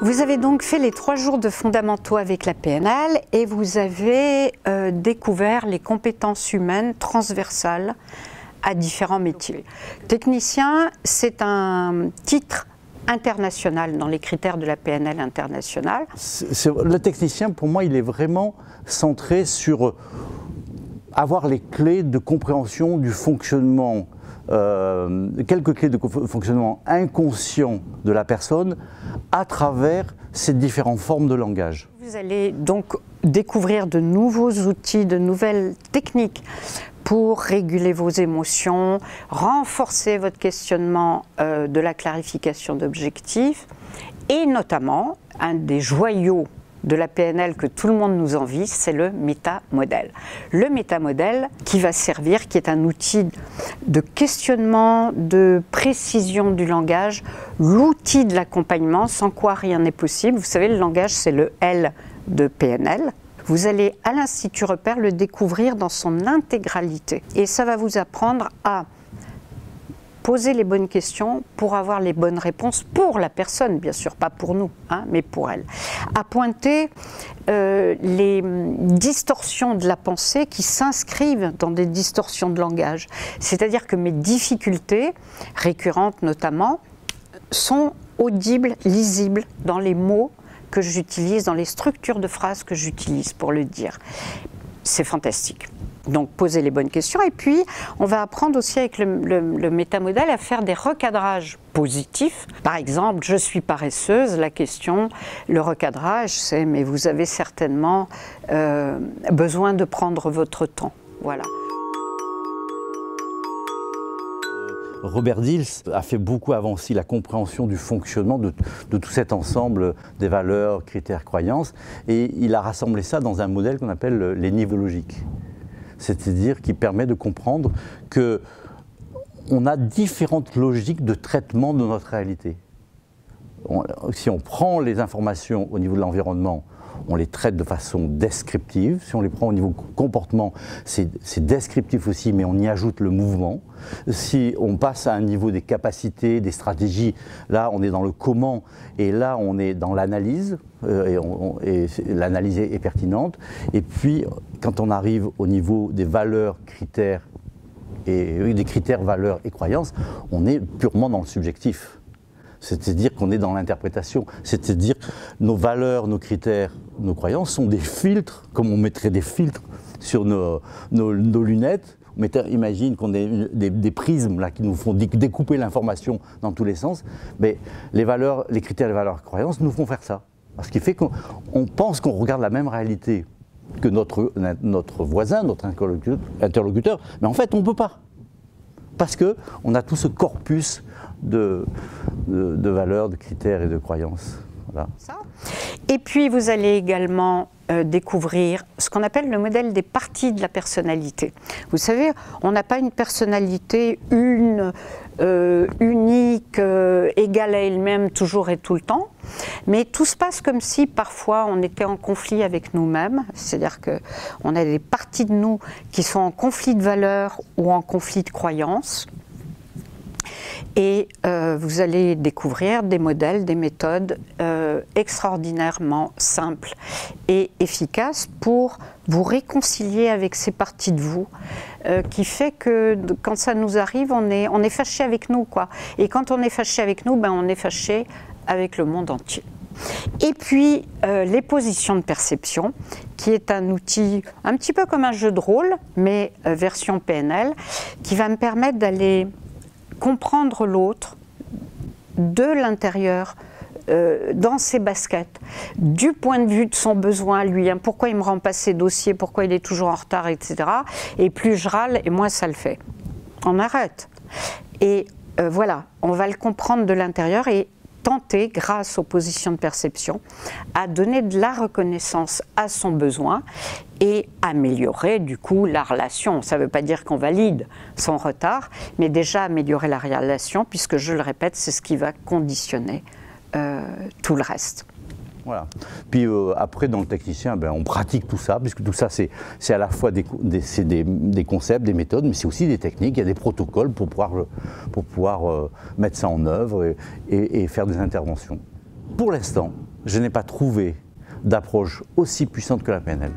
Vous avez donc fait les 3 jours de fondamentaux avec la PNL et vous avez découvert les compétences humaines transversales à différents métiers. Technicien, c'est un titre international dans les critères de la PNL internationale. Le technicien, pour moi, il est vraiment centré sur avoir les clés de compréhension du fonctionnement, quelques clés de fonctionnement inconscient de la personne à travers ces différentes formes de langage. Vous allez donc découvrir de nouveaux outils, de nouvelles techniques pour réguler vos émotions, renforcer votre questionnement de la clarification d'objectifs et notamment un des joyaux de la PNL que tout le monde nous envie, c'est le métamodèle. Le métamodèle qui va servir, qui est un outil de questionnement, de précision du langage, l'outil de l'accompagnement sans quoi rien n'est possible. Vous savez, le langage, c'est le L de PNL. Vous allez à l'Institut Repère le découvrir dans son intégralité. Et ça va vous apprendre à poser les bonnes questions pour avoir les bonnes réponses pour la personne, bien sûr, pas pour nous, hein, mais pour elle. À pointer les distorsions de la pensée qui s'inscrivent dans des distorsions de langage. C'est-à-dire que mes difficultés, récurrentes notamment, sont audibles, lisibles dans les mots que j'utilise, dans les structures de phrases que j'utilise pour le dire. C'est fantastique. Donc poser les bonnes questions et puis on va apprendre aussi avec le métamodèle à faire des recadrages positifs. Par exemple, je suis paresseuse, la question, le recadrage c'est mais vous avez certainement besoin de prendre votre temps. Voilà. Robert Dills a fait beaucoup avancer la compréhension du fonctionnement de tout cet ensemble des valeurs, critères, croyances et il a rassemblé ça dans un modèle qu'on appelle les niveaux logiques. C'est-à-dire qui permet de comprendre qu'on a différentes logiques de traitement de notre réalité. Si on prend les informations au niveau de l'environnement, on les traite de façon descriptive. Si on les prend au niveau comportement, c'est descriptif aussi, mais on y ajoute le mouvement. Si on passe à un niveau des capacités, des stratégies, là on est dans le comment et là on est dans l'analyse et l'analyse est pertinente. Et puis quand on arrive au niveau des valeurs, critères, et des critères, valeurs et croyances, on est purement dans le subjectif. C'est-à-dire qu'on est dans l'interprétation, c'est-à-dire nos valeurs, nos critères, nos croyances sont des filtres, comme on mettrait des filtres sur nos lunettes. Imagine qu'on ait des prismes là, qui nous font découper l'information dans tous les sens, mais les valeurs, les critères, les valeurs, les croyances nous font faire ça. Ce qui fait qu'on pense qu'on regarde la même réalité que notre voisin, notre interlocuteur, mais en fait on ne peut pas. Parce qu'on a tout ce corpus de valeurs, de critères et de croyances. Voilà. Et puis vous allez également découvrir ce qu'on appelle le modèle des parties de la personnalité. Vous savez, on n'a pas une personnalité unique, égale à elle-même toujours et tout le temps, mais tout se passe comme si parfois on était en conflit avec nous-mêmes, c'est-à-dire qu'on a des parties de nous qui sont en conflit de valeurs ou en conflit de croyances. Et vous allez découvrir des modèles, des méthodes extraordinairement simples et efficaces pour vous réconcilier avec ces parties de vous qui fait que quand ça nous arrive, on est fâché avec nous, quoi. Et quand on est fâché avec nous, ben, on est fâché avec le monde entier. Et puis les positions de perception, qui est un outil un petit peu comme un jeu de rôle, mais version PNL, qui va me permettre d'aller comprendre l'autre de l'intérieur, dans ses baskets, du point de vue de son besoin à lui, hein, pourquoi il me rend pas ses dossiers, pourquoi il est toujours en retard, etc. Et plus je râle, et moins ça le fait. On arrête. Et voilà, on va le comprendre de l'intérieur et tenter, grâce aux positions de perception, à donner de la reconnaissance à son besoin et améliorer du coup la relation. Ça ne veut pas dire qu'on valide son retard, mais déjà améliorer la relation, puisque je le répète, c'est ce qui va conditionner tout le reste. Voilà. Puis après, dans le technicien, ben, on pratique tout ça, puisque tout ça, c'est à la fois des concepts, des méthodes, mais c'est aussi des techniques, il y a des protocoles pour pouvoir mettre ça en œuvre et faire des interventions. pour l'instant, je n'ai pas trouvé d'approche aussi puissante que la PNL.